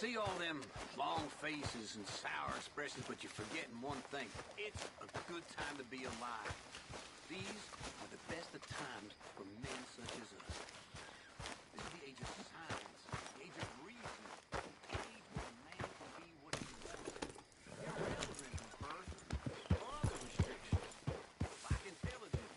see all them long faces and sour expressions, but you're forgetting one thing. It's a good time to be alive. These are the best of times for men such as us. This is the age of science, the age of reason, the age where a man can be what he wants. Irrelevant to birth or other restrictions, like intelligence.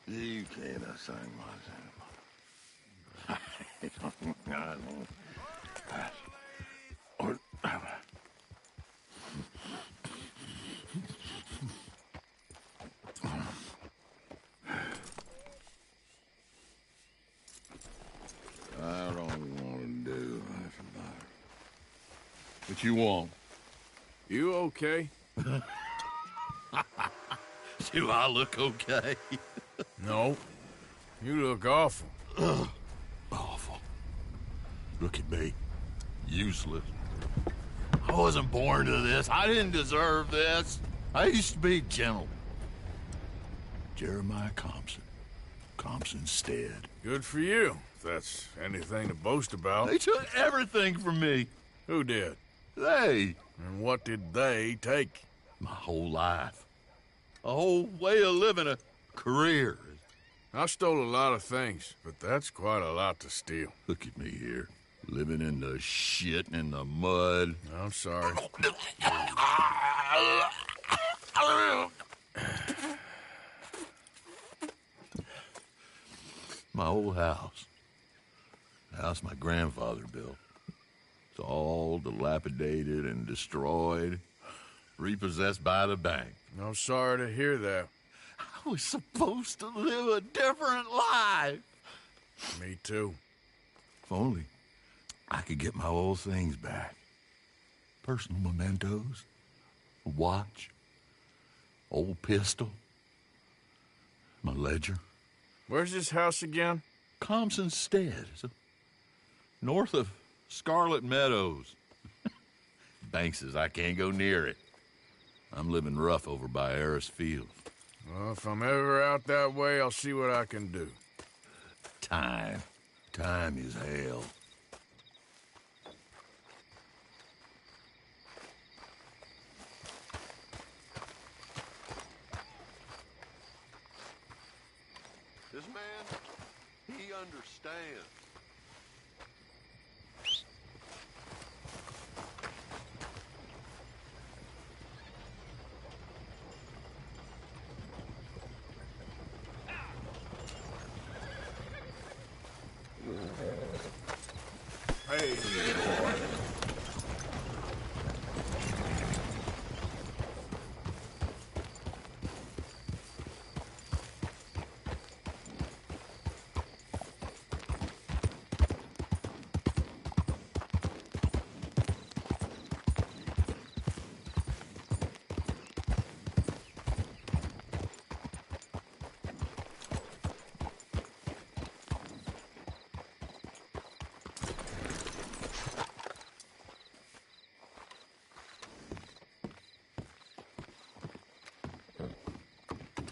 You can't assign myself. I don't. I don't want to do that. What you want? You okay? Do I look okay? No. You look awful. Awful. Look at me. Useless. I wasn't born to this. I didn't deserve this. I used to be gentle. Jeremiah Compson. Compson's stead. Good for you, if that's anything to boast about. They took everything from me. Who did? They. And what did they take? My whole life. A whole way of living, a career. I stole a lot of things, but that's quite a lot to steal. Look at me here, living in the shit and the mud. I'm sorry. My old house. The house my grandfather built. It's all dilapidated and destroyed, repossessed by the bank. I'm sorry to hear that. I was supposed to live a different life. Me too. If only I could get my old things back. Personal mementos, a watch, old pistol, my ledger. Where's this house again? Compson's Stead. It's north of Scarlet Meadows. Bank says I can't go near it. I'm living rough over by Harris Field. Well, if I'm ever out that way, I'll see what I can do. Time. Time is hell. This man, he understand. Hey, boy.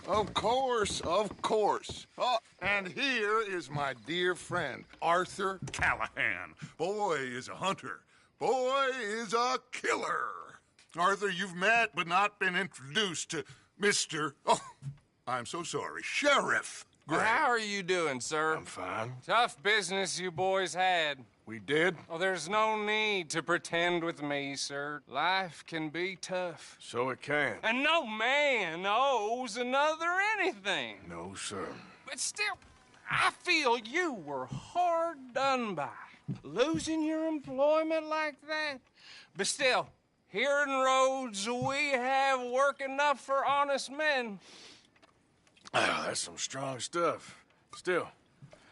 Of course, of course. Oh, and here is my dear friend, Arthur Callahan. Boy is a hunter. Boy is a killer. Arthur, you've met but not been introduced to Mr. Oh, I'm so sorry, Sheriff Gray. How are you doing, sir? I'm fine. Tough business you boys had. We did? Oh, there's no need to pretend with me, sir. Life can be tough. So it can. And no man owes another anything. No, sir. But still, I feel you were hard done by. Losing your employment like that. But still, here in Rhodes, we have work enough for honest men. Ah, that's some strong stuff. Still,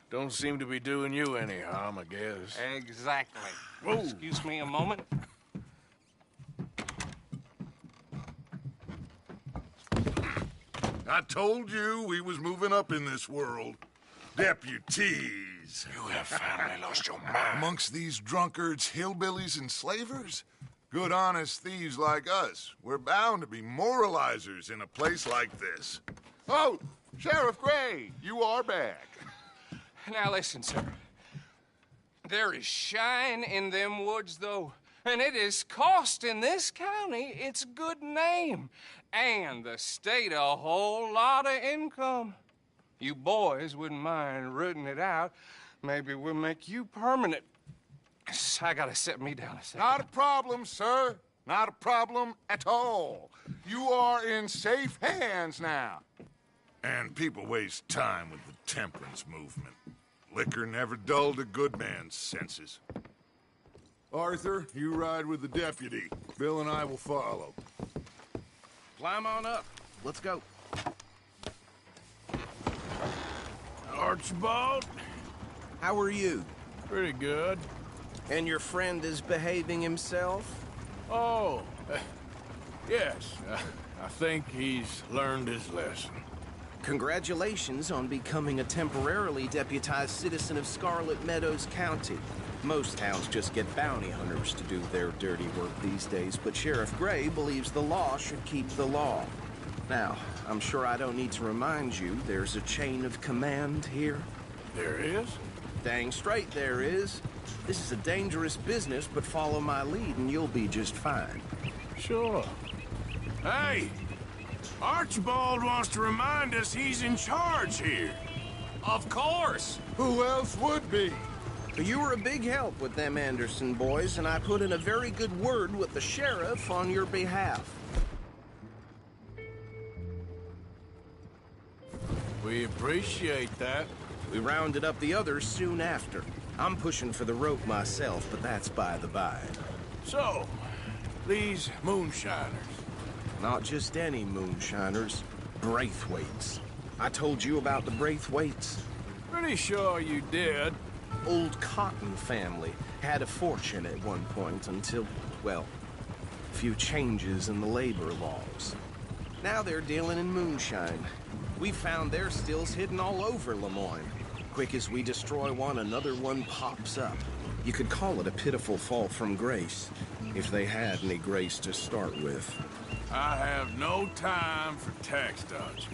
don't seem to be doing you any harm, I guess. Exactly. Whoa. Excuse me a moment. I told you we was moving up in this world. Deputies. You have finally lost your mind. Amongst these drunkards, hillbillies, and slavers? Good honest thieves like us. We're bound to be moralizers in a place like this. Oh, Sheriff Gray, you are back. Now listen, sir. There is shine in them woods, though, and it is costing this county its good name and the state a whole lot of income. You boys wouldn't mind rooting it out. Maybe we'll make you permanent. I gotta set me down a second. Not a problem, sir. Not a problem at all. You are in safe hands now. And people waste time with the temperance movement. Liquor never dulled a good man's senses. Arthur, you ride with the deputy. Bill and I will follow. Climb on up. Let's go. Archibald? How are you? Pretty good. And your friend is behaving himself? Oh, yes. I think he's learned his lesson. Congratulations on becoming a temporarily deputized citizen of Scarlet Meadows County. Most towns just get bounty hunters to do their dirty work these days, but Sheriff Gray believes the law should keep the law. Now, I'm sure I don't need to remind you there's a chain of command here. There is? Dang straight there is. This is a dangerous business, but follow my lead and you'll be just fine. Sure. Hey! Archibald wants to remind us he's in charge here. Of course! Who else would be? You were a big help with them Anderson boys, and I put in a very good word with the sheriff on your behalf. We appreciate that. We rounded up the others soon after. I'm pushing for the rope myself, but that's by the by. So, these moonshiners. Not just any moonshiners, Braithwaites. I told you about the Braithwaites? Pretty sure you did. Old Cotton family had a fortune at one point until, well, a few changes in the labor laws. Now they're dealing in moonshine. We found their stills hidden all over Lemoyne. Quick as we destroy one, another one pops up. You could call it a pitiful fall from grace, if they had any grace to start with. I have no time for tax dodgers.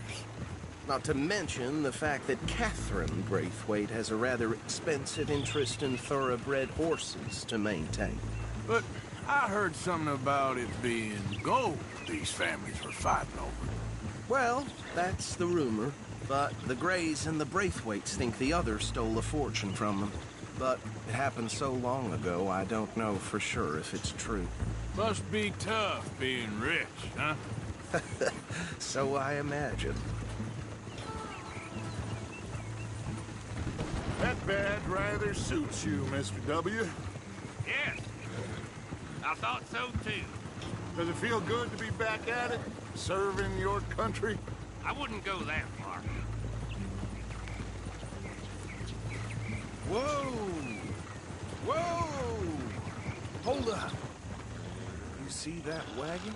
Not to mention the fact that Catherine Braithwaite has a rather expensive interest in thoroughbred horses to maintain. But I heard something about it being gold these families were fighting over. Well, that's the rumor. But the Greys and the Braithwaites think the others stole a fortune from them. But it happened so long ago, I don't know for sure if it's true. Must be tough being rich, huh? So I imagine. That badge rather suits you, Mr. W. Yes. I thought so, too. Does it feel good to be back at it, serving your country? I wouldn't go that far. Whoa! Whoa! Hold up. You see that wagon?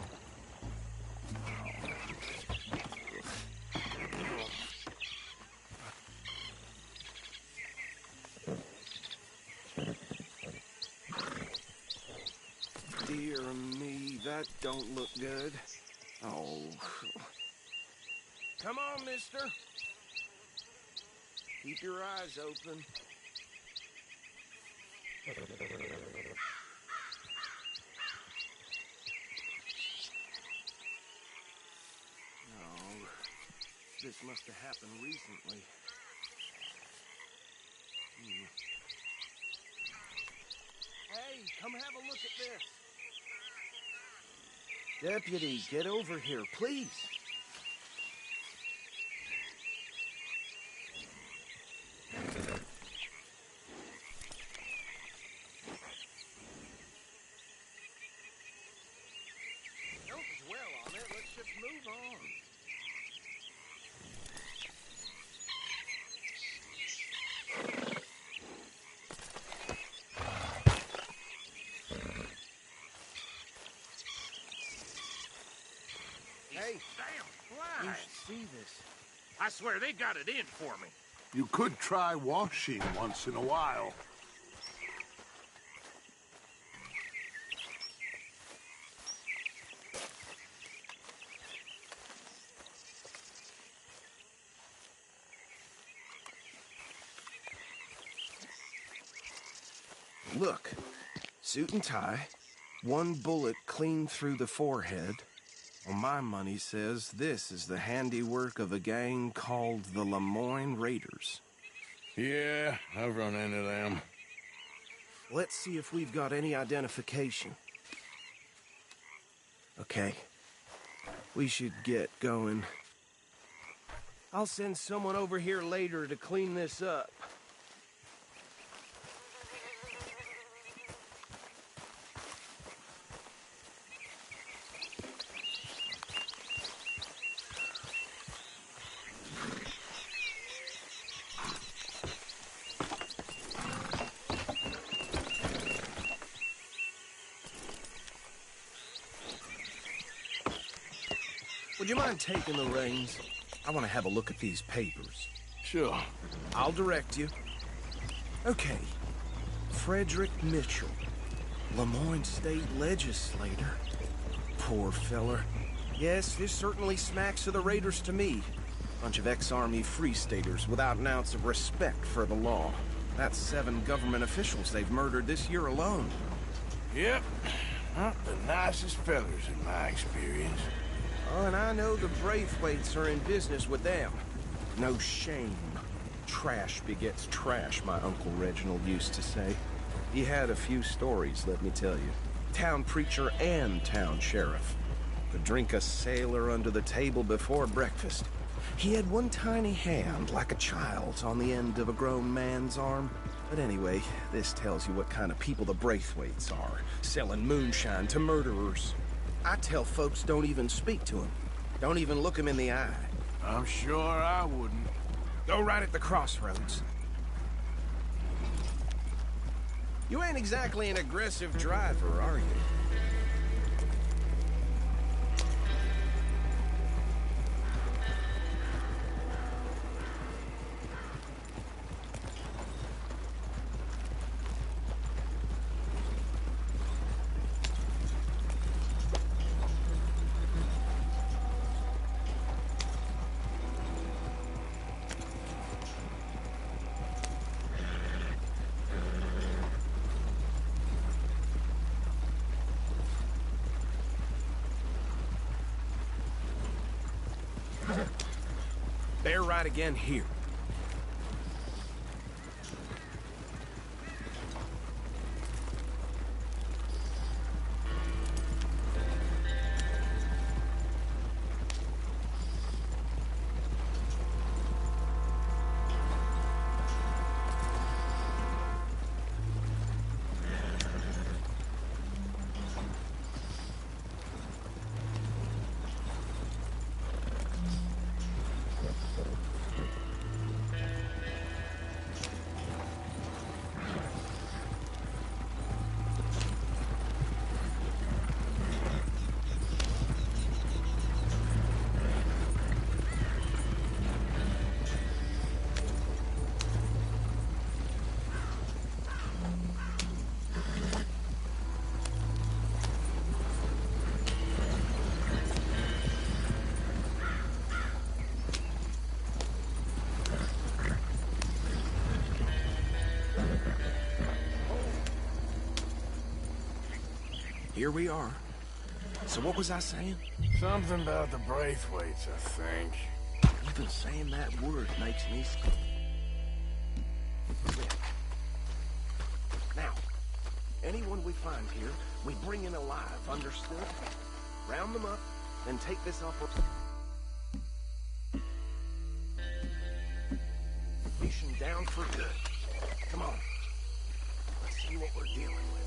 Dear me, that don't look good. Oh. Come on, mister. Keep your eyes open. Oh, this must have happened recently. Hey, come have a look at this. Deputy, get over here, please. Don't dwell on it. Let's just move on. Hey, Damn you flies. should see this. I swear they got it in for me. You could try washing once in a while. Look, suit and tie, one bullet clean through the forehead. Well, my money says this is the handiwork of a gang called the Lemoyne Raiders. Yeah, I've run into them. Let's see if we've got any identification. Okay, we should get going. I'll send someone over here later to clean this up. Would you mind taking the reins? I want to have a look at these papers. Sure. I'll direct you. Okay. Frederick Mitchell, Lemoyne State Legislator. Poor feller. Yes, this certainly smacks of the Raiders to me. Bunch of ex-Army Free Staters without an ounce of respect for the law. That's 7 government officials they've murdered this year alone. Yep. Not the nicest fellers in my experience. Oh, and I know the Braithwaites are in business with them. No shame. Trash begets trash, my Uncle Reginald used to say. He had a few stories, let me tell you. Town preacher and town sheriff. Could drink a sailor under the table before breakfast. He had one tiny hand, like a child's, on the end of a grown man's arm. But anyway, this tells you what kind of people the Braithwaites are. Selling moonshine to murderers. I tell folks don't even speak to him. Don't even look him in the eye. I'm sure I wouldn't. Go right at the crossroads. You ain't exactly an aggressive driver, are you? Bear right again here. Here we are. So what was I saying? Something about the Braithwaites, I think. Even saying that word makes me sick. Now, anyone we find here, we bring in alive, understood? Round them up, and take this off. Mission down for good. Come on. Let's see what we're dealing with.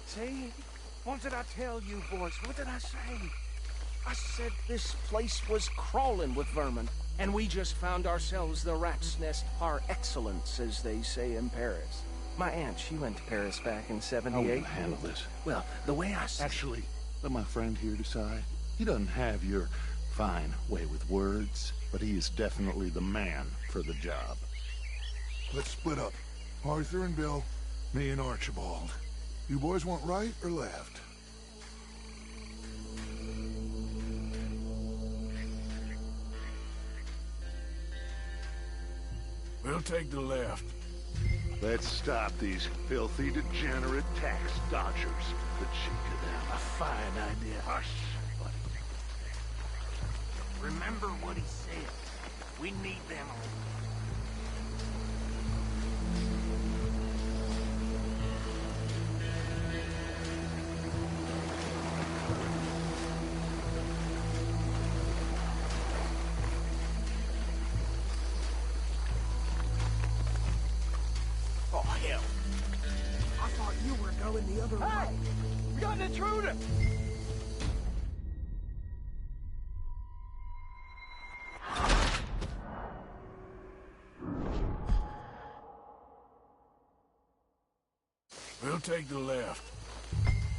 See? What did I tell you, boys? What did I say? I said this place was crawling with vermin, and we just found ourselves the rat's nest par excellence, as they say in Paris. My aunt, she went to Paris back in '78. How will you handle this? Well, the way I see Actually, let my friend here decide. He doesn't have your fine way with words, but he is definitely the man for the job. Let's split up. Arthur and Bill, me and Archibald. You boys want right or left? We'll take the left. Let's stop these filthy, degenerate tax dodgers. The cheek of them. a fine idea. Hush, buddy. Remember what he said. We need them. Oh, hell. I thought you were going the other way. We got an intruder! We'll take the left.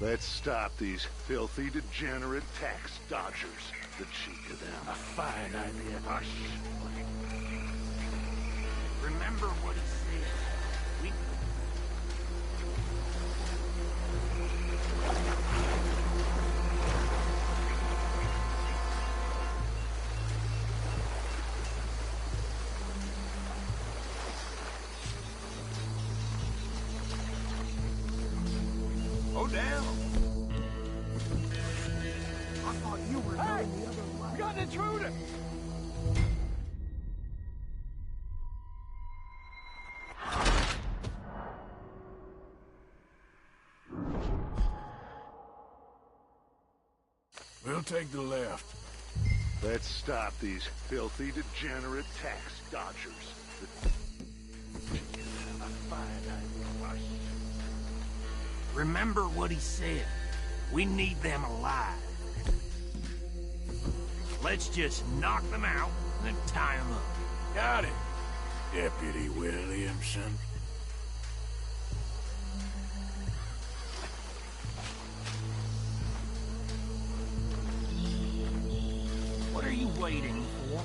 Let's stop these filthy, degenerate tax dodgers. The cheek of them. A fine idea. Hush, buddy. Remember what he said. We... Go down. I thought you were going the other way. We got an intruder! We'll take the left. Let's stop these filthy, degenerate tax dodgers. A fine idea. Hush. Remember what he said. We need them alive. Let's just knock them out and then tie them up. Got it, Deputy Williamson. What are you waiting for?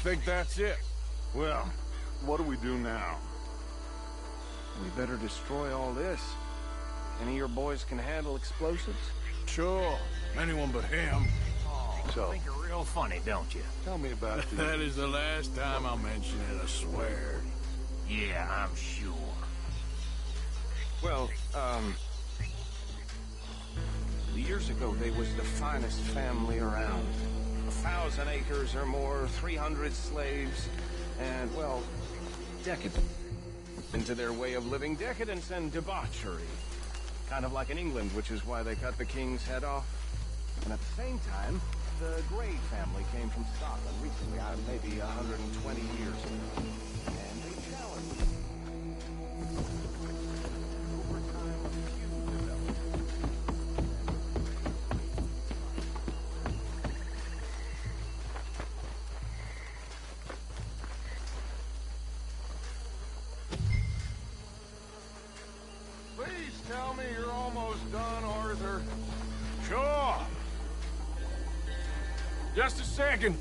think that's it. Well, what do we do now? We better destroy all this. Any of your boys can handle explosives? Sure. Anyone but him. So, Think you're real funny, don't you? tell me about the... That is the last time I'll mention it, I swear. Yeah, I'm sure. Well, years ago, they was the finest family around. 1,000 acres or more, 300 slaves, and, well, decadent. Into their way of living, decadence and debauchery. Kind of like in England, which is why they cut the king's head off. And at the same time, the Grey family came from Scotland recently, maybe 120 years ago. And they challenged me. Over time, a feud developed. Please tell me you're almost done, Arthur. Sure. Just a second.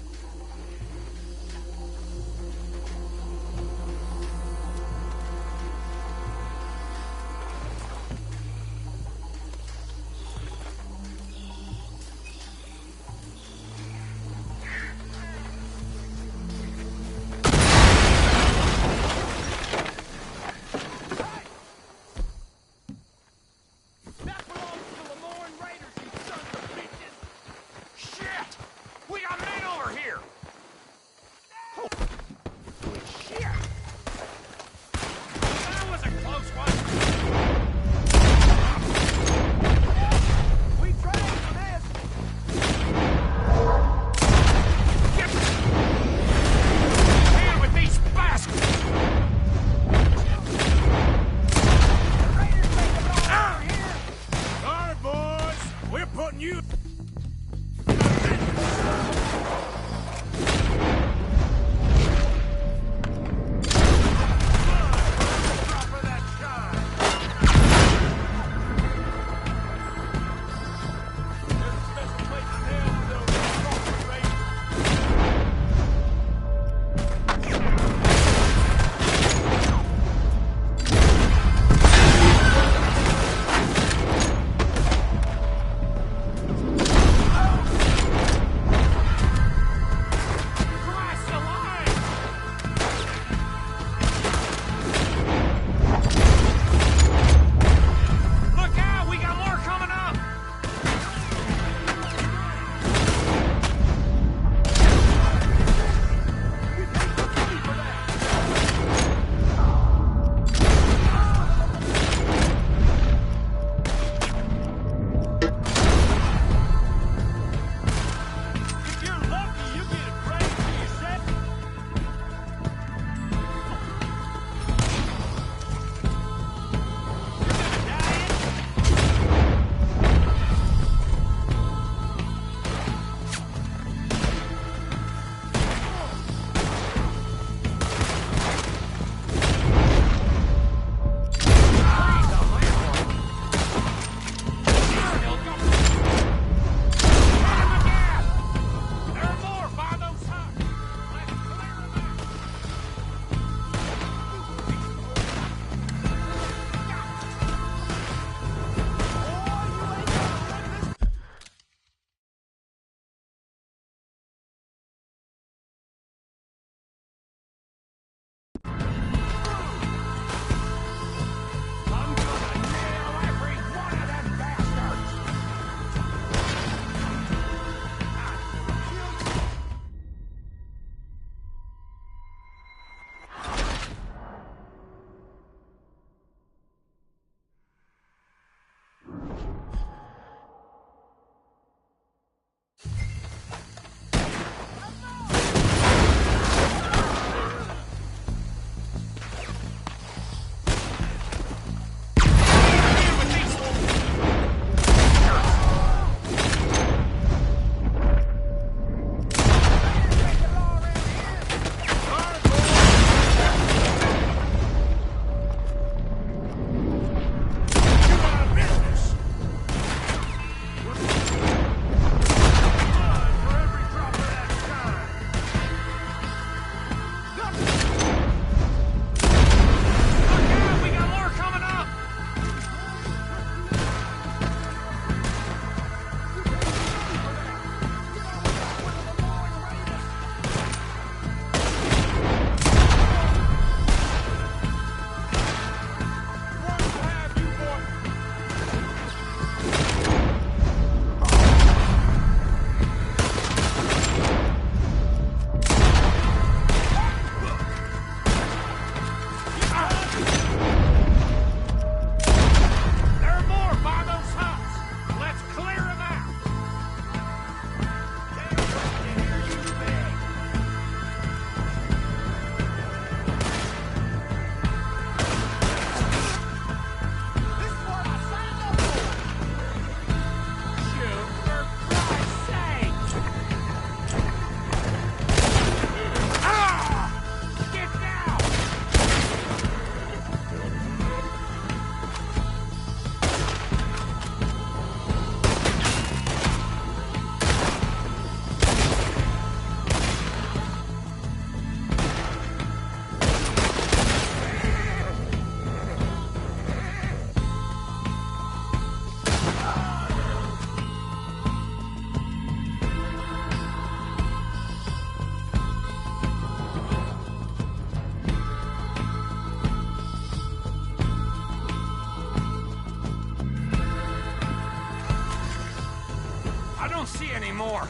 more.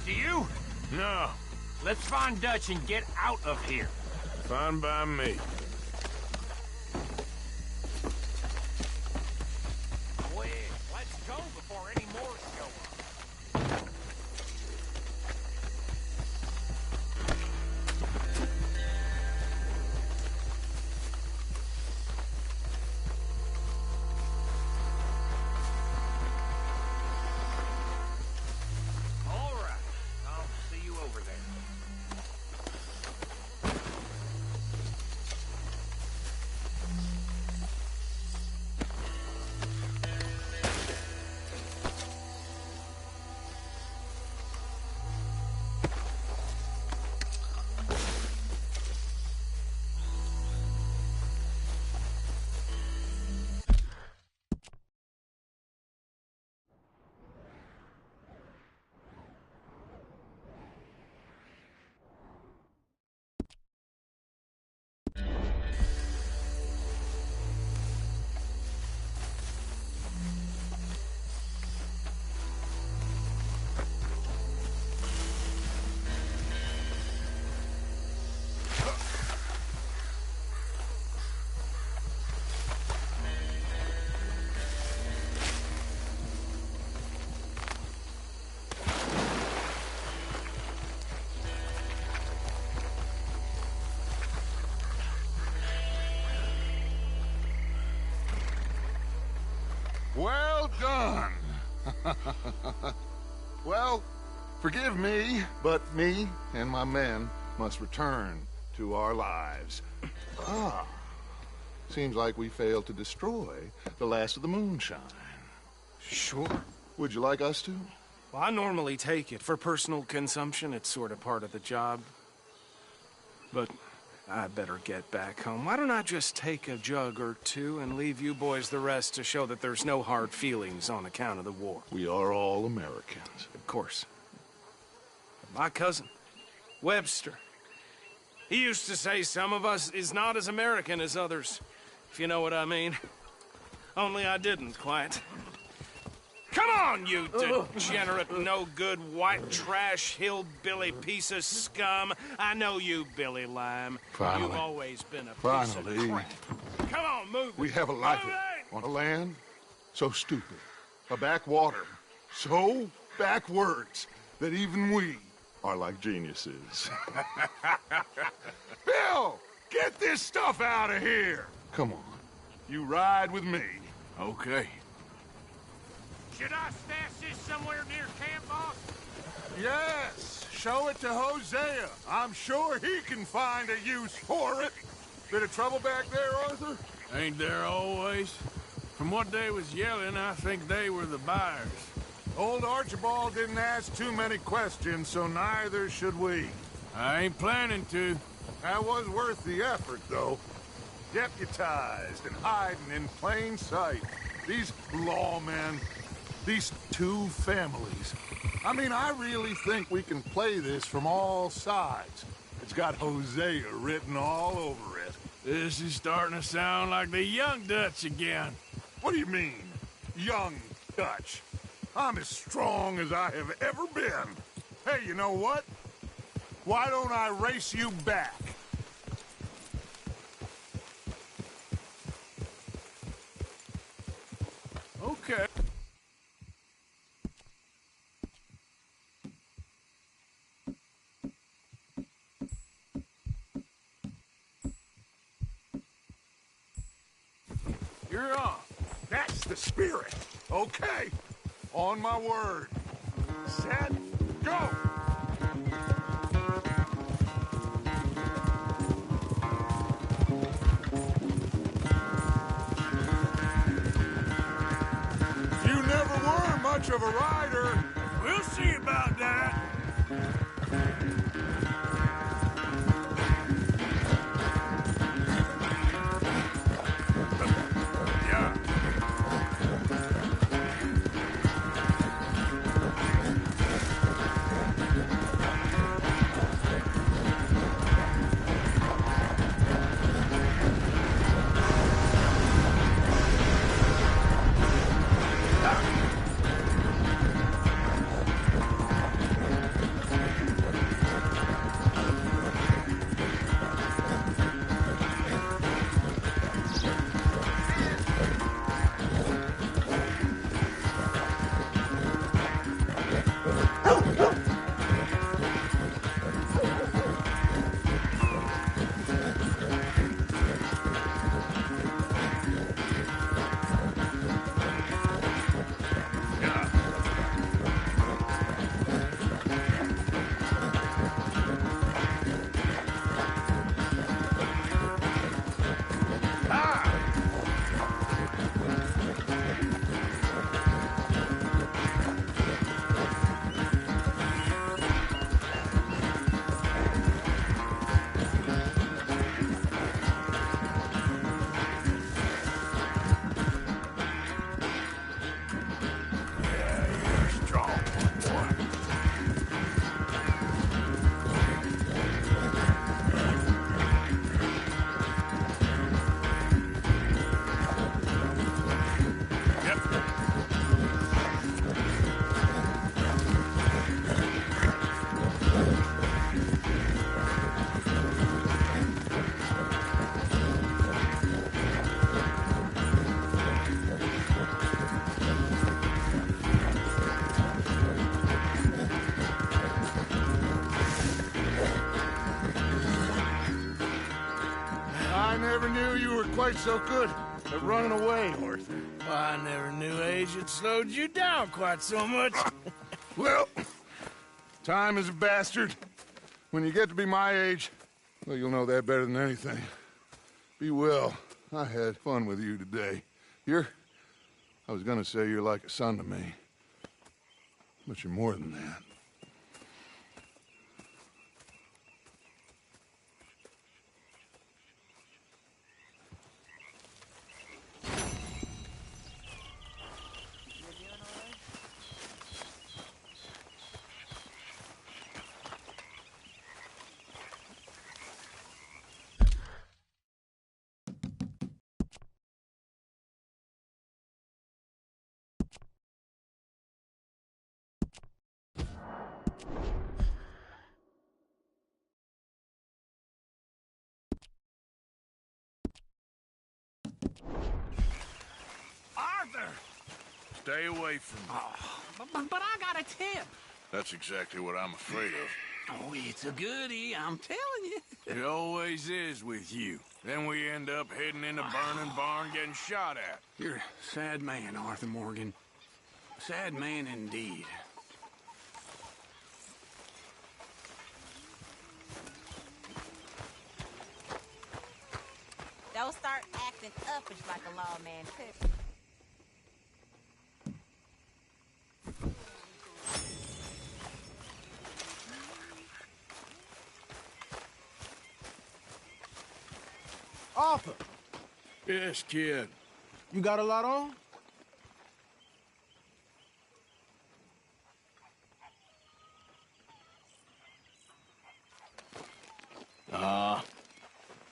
Do you? No, Let's find Dutch and get out of here. fine by me. Quick, let's go before any more show up. All right, I'll see you over there. Well done. Well, forgive me, but me and my men must return to our lives. Ah, seems like we failed to destroy the last of the moonshine. Sure. Would you like us to? Well, I normally take it. For personal consumption, it's sort of part of the job. But I better get back home. Why don't I just take a jug or two and leave you boys the rest to show that there's no hard feelings on account of the war? We are all Americans. Of course. But my cousin, Webster, he used to say some of us is not as American as others, if you know what I mean. Only I didn't quite. Come on, you degenerate, no-good, white trash, hillbilly piece of scum. I know you, Billy Lime. Finally. You've always been a piece Finally. of crap. Come on, move We it. have a life Move it! on a land so stupid, a backwater so backwards that even we are like geniuses. Bill, get this stuff out of here. Come on, you ride with me. Okay. Should I stash this somewhere near camp, boss? Yes, show it to Hosea. I'm sure he can find a use for it. Bit of trouble back there, Arthur? Ain't there always? From what they was yelling, I think they were the buyers. Old Archibald didn't ask too many questions, so neither should we. I ain't planning to. That was worth the effort, though. Deputized and hiding in plain sight. These lawmen, these two families. I mean, I really think we can play this from all sides. It's got Hosea written all over it. This is starting to sound like the young Dutch again. What do you mean, young Dutch? I'm as strong as I have ever been. Hey, you know what? Why don't I race you back? Okay. You're on. That's the spirit. Okay. On my word. Set, go! You never were much of a rider. We'll see about that. Yeah. I never knew you were quite so good at running away, Arthur. I never knew age had slowed you down quite so much. Well, time is a bastard. When you get to be my age, well, you'll know that better than anything. Be well. I had fun with you today. I was gonna say you're like a son to me. But you're more than that. Arthur! Stay away from me. But I got a tip. That's exactly what I'm afraid of. Oh, it's a goodie, I'm telling you. It always is with you. Then we end up heading in a burning barn getting shot at. You're a sad man, Arthur Morgan. Sad man indeed. Don't start acting uppish like a lawman, too. Arthur, Yes, kid. you got a lot on?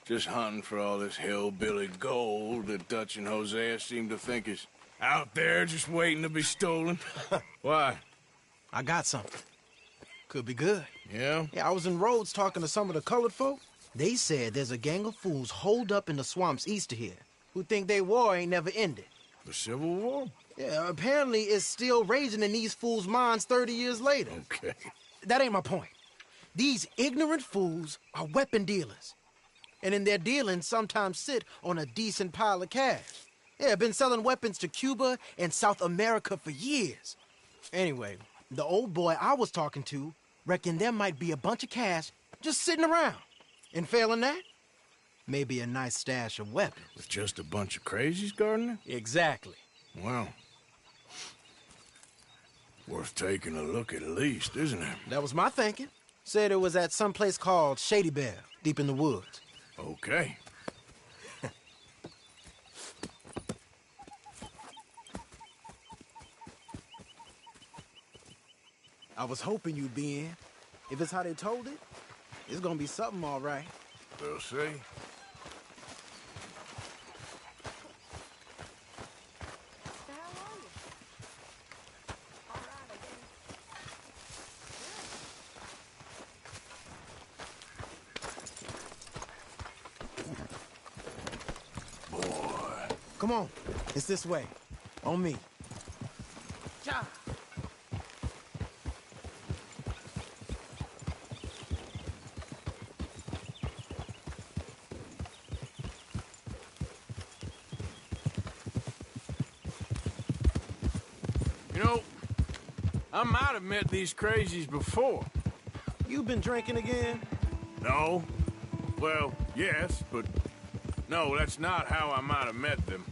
Just hunting for all this hillbilly gold that Dutch and Hosea seem to think is out there just waiting to be stolen. Why? I got something. Could be good. Yeah? Yeah, I was in Rhodes talking to some of the colored folk. They said there's a gang of fools holed up in the swamps east of here who think they war ain't never ended. The Civil War? Yeah, apparently it's still raging in these fools' minds 30 years later. Okay. That ain't my point. These ignorant fools are weapon dealers. And in their dealings sometimes sit on a decent pile of cash. Yeah, been selling weapons to Cuba and South America for years. Anyway, the old boy I was talking to reckoned there might be a bunch of cash just sitting around. And failing that, maybe a nice stash of weapons. With just a bunch of crazies, Gardner? Exactly. Well, worth taking a look at least, isn't it? That was my thinking. Said it was at some place called Shady Bear, deep in the woods. Okay. I was hoping you'd be in. If it's how they told it, it's gonna be something all right. We'll see. Come on, it's this way. On me. Ja. You know, I might have met these crazies before. You been drinking again? No. Well, yes, but no, that's not how I might have met them.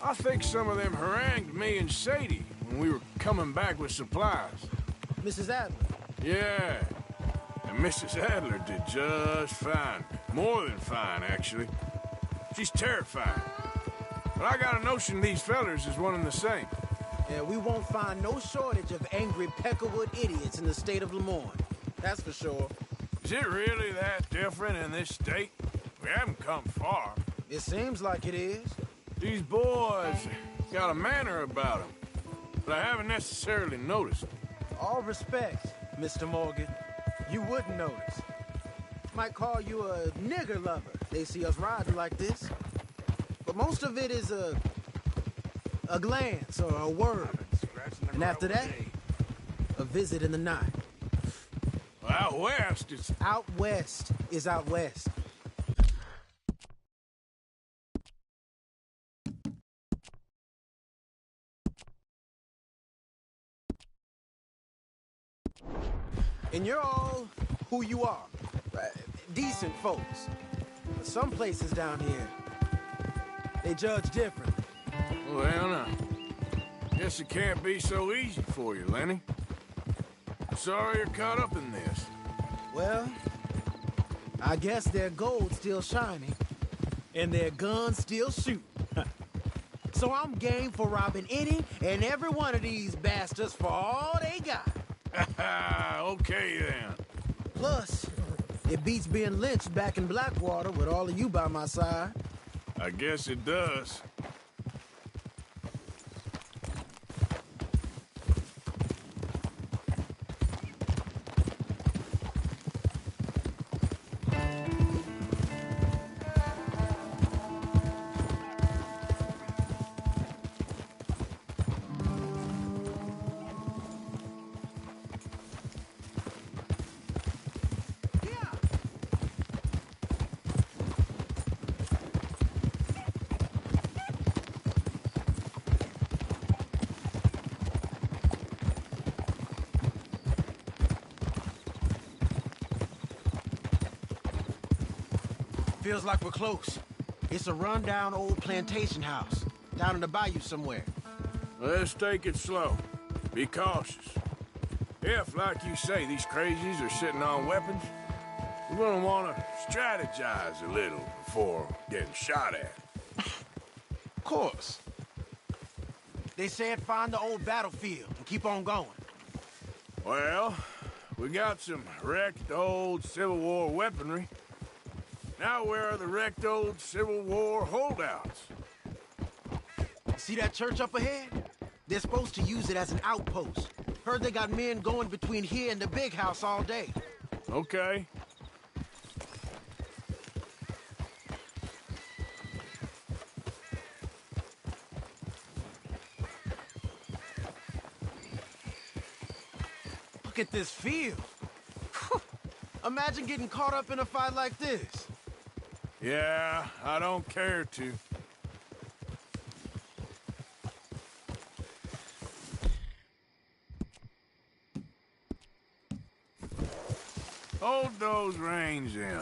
I think some of them harangued me and Sadie when we were coming back with supplies. Mrs. Adler. Yeah. And Mrs. Adler did just fine. More than fine, actually. She's terrified. But I got a notion these fellers is one and the same. Yeah, we won't find no shortage of angry Peckerwood idiots in the state of Lemoyne. That's for sure. Is it really that different in this state? We haven't come far. It seems like it is. These boys got a manner about them, but I haven't necessarily noticed. All respect, Mr. Morgan. You wouldn't notice. Might call you a nigger lover. They see us riding like this. But most of it is a glance or a word. And after that, a visit in the night. Out west, it's Out west is out west. And you're all who you are. Decent folks. But some places down here, they judge different. Well, now, guess it can't be so easy for you, Lenny. Sorry you're caught up in this. Well, I guess their gold's still shining, and their guns still shoot. So I'm game for robbing any and every one of these bastards for all they got. Okay, then. Plus, it beats being lynched back in Blackwater with all of you by my side. I guess it does. Feels like we're close. It's a rundown old plantation house, down in the bayou somewhere. Let's take it slow. Be cautious. If, like you say, these crazies are sitting on weapons, we're gonna want to strategize a little before getting shot at. Of course. They said find the old battlefield and keep on going. Well, we got some wrecked old Civil War weaponry. Now where are the wrecked old Civil War holdouts? See that church up ahead? They're supposed to use it as an outpost. Heard they got men going between here and the big house all day. Okay. Look at this field. Imagine getting caught up in a fight like this. Yeah, I don't care to. Hold those reins in.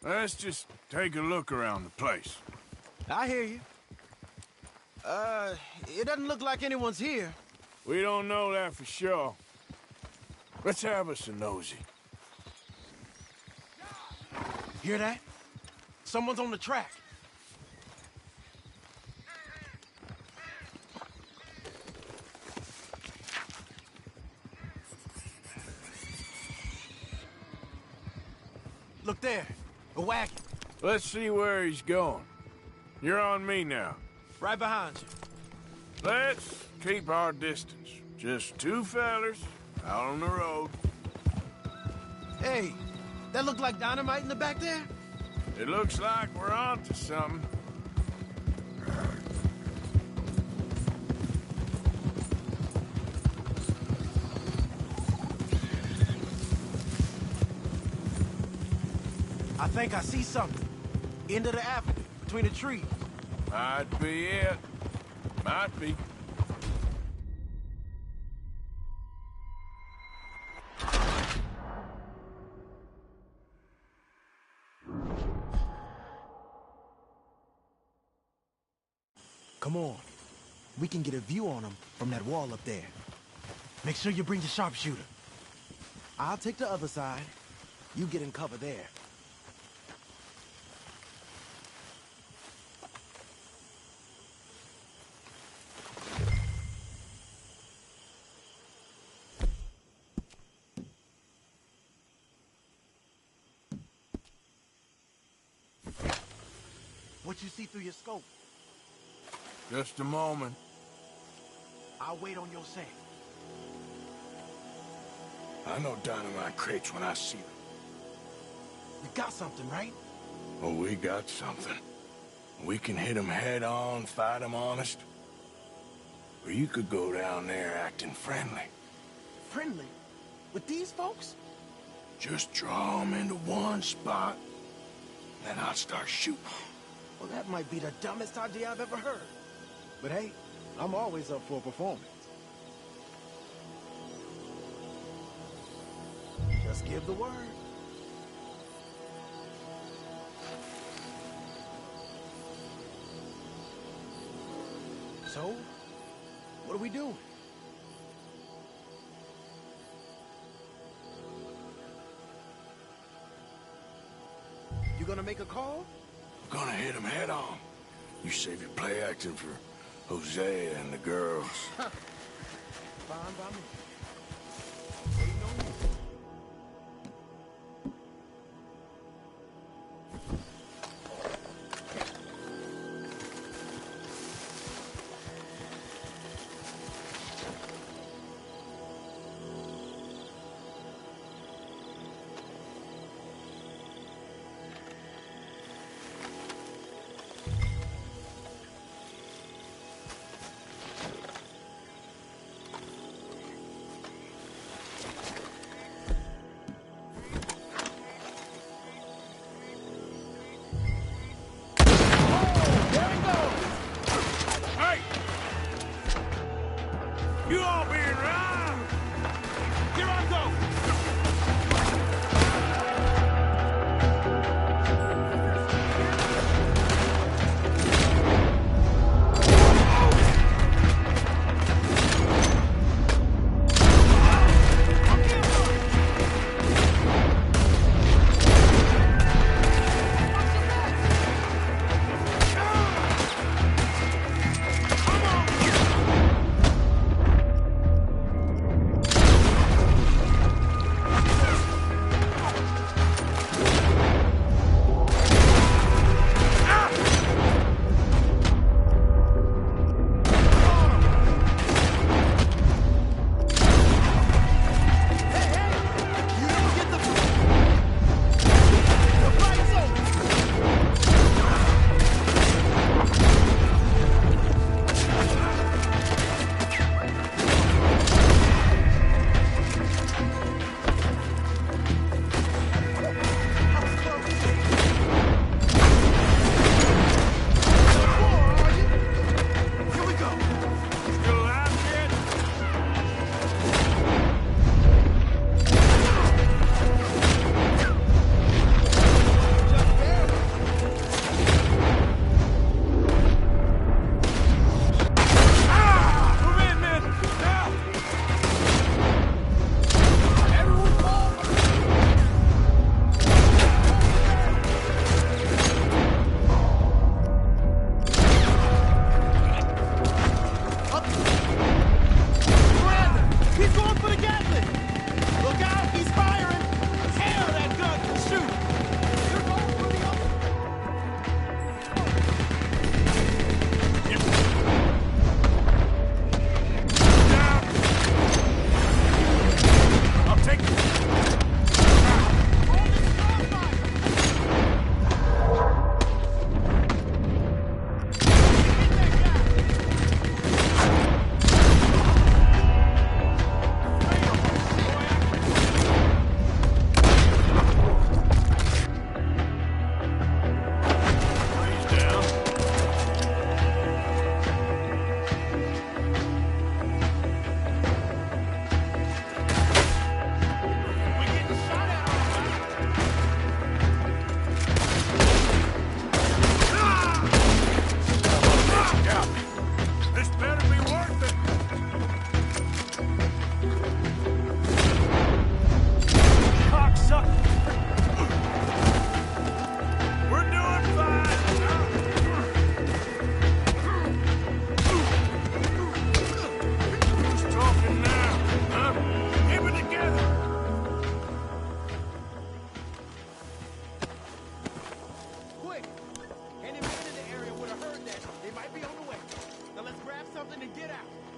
Let's just take a look around the place. I hear you. It doesn't look like anyone's here. We don't know that for sure. Let's have us a nosy. Hear that? Someone's on the track. Look there, a wagon. Let's see where he's going. You're on me now. Right behind you. Let's keep our distance. Just two fellers out on the road. Hey, that looked like dynamite in the back there? It looks like we're on to something. I think I see something. End of the avenue, between the trees. Might be it. Might be. Come on. We can get a view on them from that wall up there. Make sure you bring the sharpshooter. I'll take the other side. You get in cover there. What you see through your scope? Just a moment. I'll wait on your say. I know dynamite crates when I see them. You got something, right? Oh, we got something. We can hit them head on, fight them honest. Or you could go down there acting friendly. Friendly? With these folks? Just draw them into one spot, then I'll start shooting. Well, that might be the dumbest idea I've ever heard. But hey, I'm always up for a performance. Just give the word. So, what are we doing? You gonna make a call? I'm gonna hit him head on. You save your play acting for Hosea and the girls. Fine by me. Waiting on you. You all being robbed! Here I go!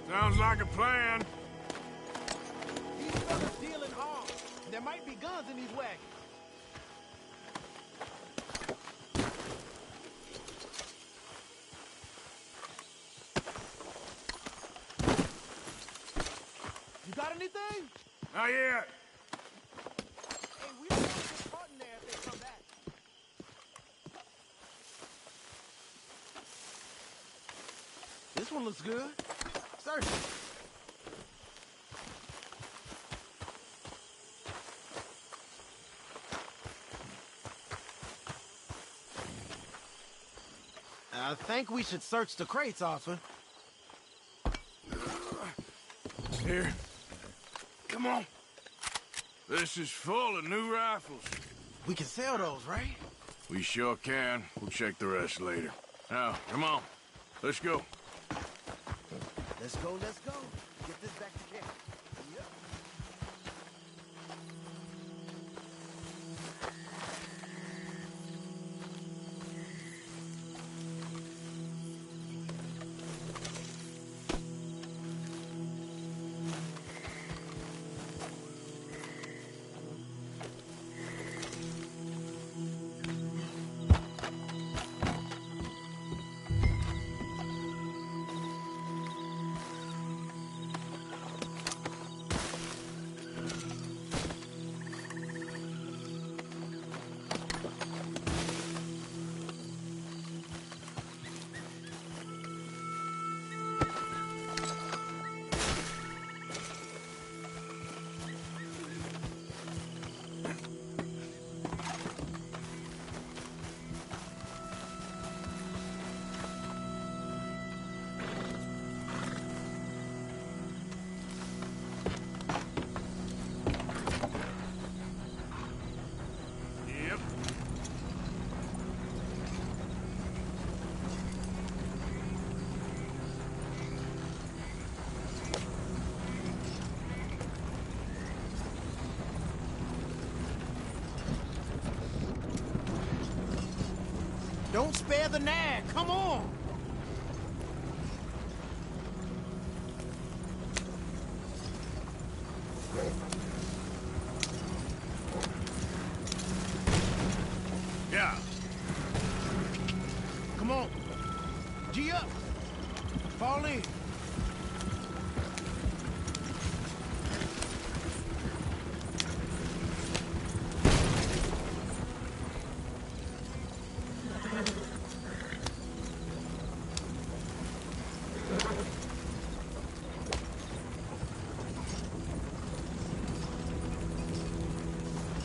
Sounds like a plan. These fellas deal in arms. There might be guns in these wagons. You got anything? Not yet. Hey, we don't want to get caught in there if they come back. This one looks good. Search it. I think we should search the crates, Arthur. Here. Come on. This is full of new rifles. We can sell those, right? We sure can. We'll check the rest later. Now, come on. Let's go. Let's go, let's go. Get this back to camp. Yep. Don't spare the nag. Come on. Yeah. Come on. G up. Fall in.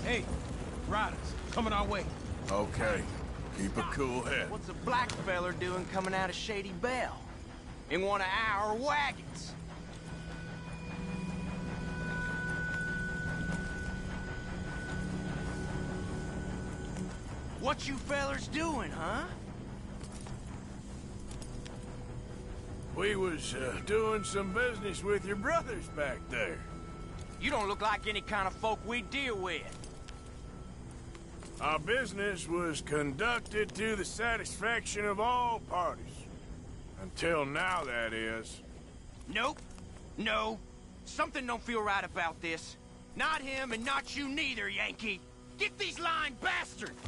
Hey, riders, coming our way. Okay. Keep a cool head. What's a black feller doing coming out of Shady Belle? In one of our wagons? What you fellers doing, huh? We was doing some business with your brothers back there. You don't look like any kind of folk we deal with. Our business was conducted to the satisfaction of all parties. Until now, that is. Nope. No. Something don't feel right about this. Not him and not you neither, Yankee. Get these lying bastards!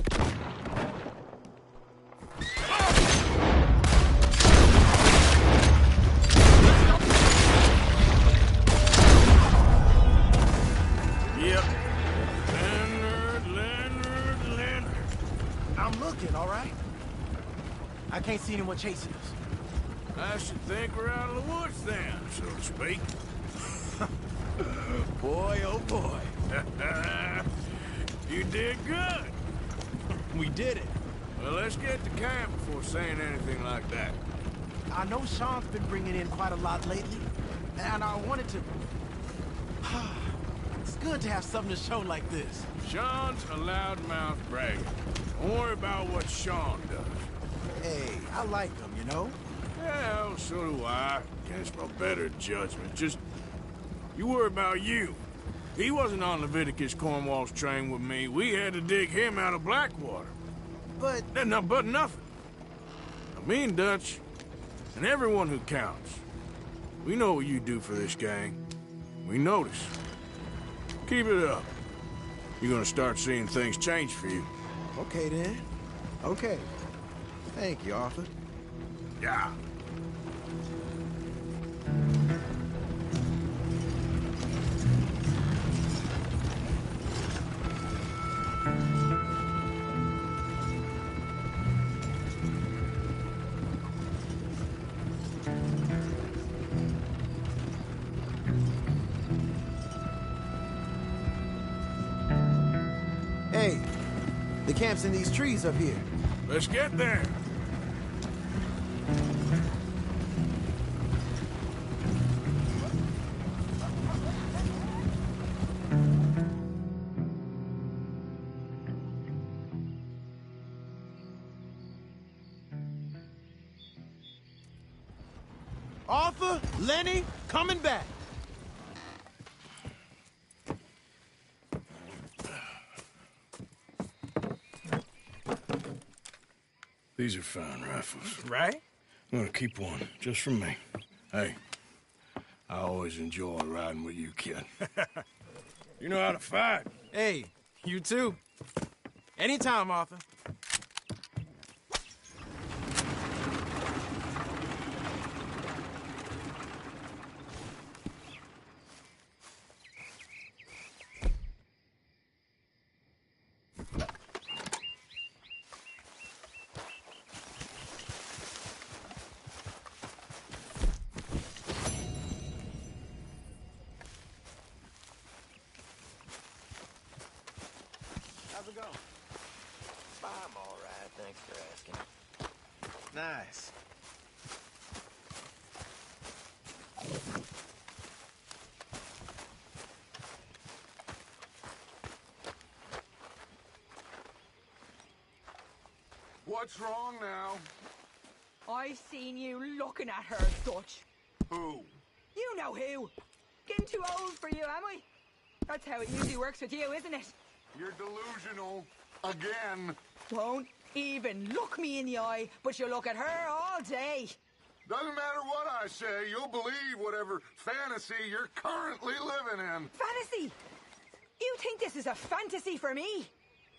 Yep. Leonard. I'm looking, all right? I can't see anyone chasing us. I should think we're out of the woods then, so to speak. Boy, oh boy. You did good. We did it. Well, let's get to camp before saying anything like that. I know Sean's been bringing in quite a lot lately, and I wanted to... It's good to have something to show like this. Sean's a loudmouth bragger. Don't worry about what Sean does. Hey, I like him, you know? Well, so do I. Against my better judgment. Just, you worry about you. He wasn't on Leviticus Cornwall's train with me. We had to dig him out of Blackwater. But... But nothing. Now, me and Dutch, and everyone who counts, we know what you do for this gang. We notice. Keep it up. You're gonna start seeing things change for you. Okay, then. Okay. Thank you, Arthur. Yeah. Hey, the camp's in these trees up here. Let's get there. Arthur, Lenny, coming back. These are fine rifles. Right? I'm gonna keep one, just for me. Hey, I always enjoy riding with you, kid. You know how to fight. Hey, you too. Anytime, Arthur. How's it going? I'm all right, thanks for asking. Nice. What's wrong now? I've seen you looking at her, Dutch. Who? You know who. Getting too old for you, am I? That's how it usually works with you, isn't it? You're delusional. Again. Won't even look me in the eye, but you look at her all day. Doesn't matter what I say, you'll believe whatever fantasy you're currently living in. Fantasy? You think this is a fantasy for me?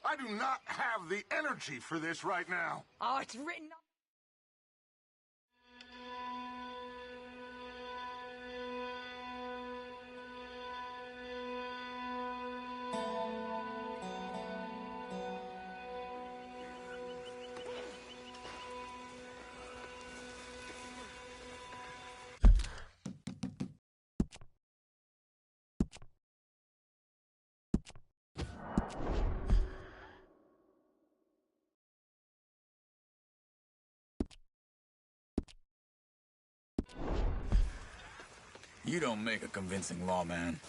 I do not have the energy for this right now. Oh, it's written on... You don't make a convincing lawman.